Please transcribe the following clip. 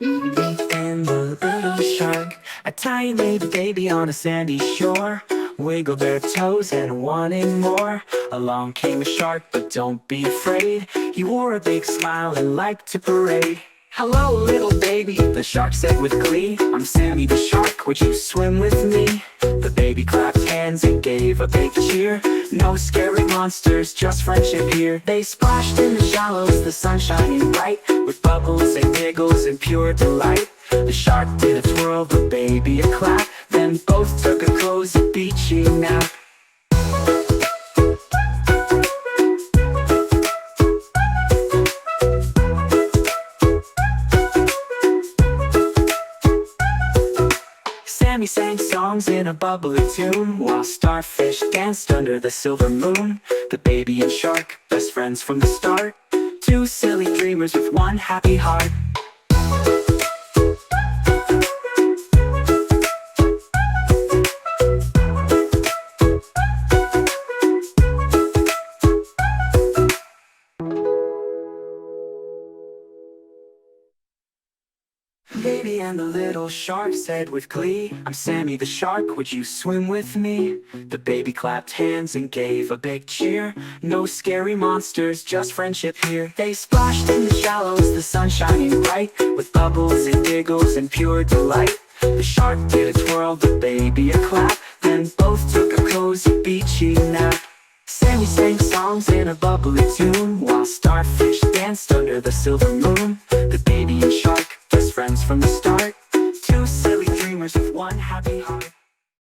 And the little shark, a tiny baby on a sandy shore, wiggled their toes and wanted more. Along came a shark, but don't be afraid. He wore a big smile and liked to parade. "Hello, little baby," the shark said with glee. "I'm Sammy the Shark, would you swim with me?" The baby clapped hands and gave a big cheer. "No scary monsters, just friendship here." They splashed in the shallows, the sun shining bright, with bubbles and giggles and pure delight. The shark did a twirl, the baby a clap, then both took a cozy beachy nap. Sammy sang songs in a bubbly tune, while starfish danced under the silver moon. The baby and shark, best friends from the start, two silly dreamers with one happy heart. Baby and the little shark said with glee, "I'm Sammy the Shark, would you swim with me?" The baby clapped hands and gave a big cheer. "No scary monsters, just friendship here." They splashed in the shallows, the sun shining bright, with bubbles and giggles and pure delight. The shark did a twirl, the baby a clap, then both took a cozy beachy nap. Sammy sang songs in a bubbly tune, while starfish danced under the silver moon. The baby and shark, best friends from the start,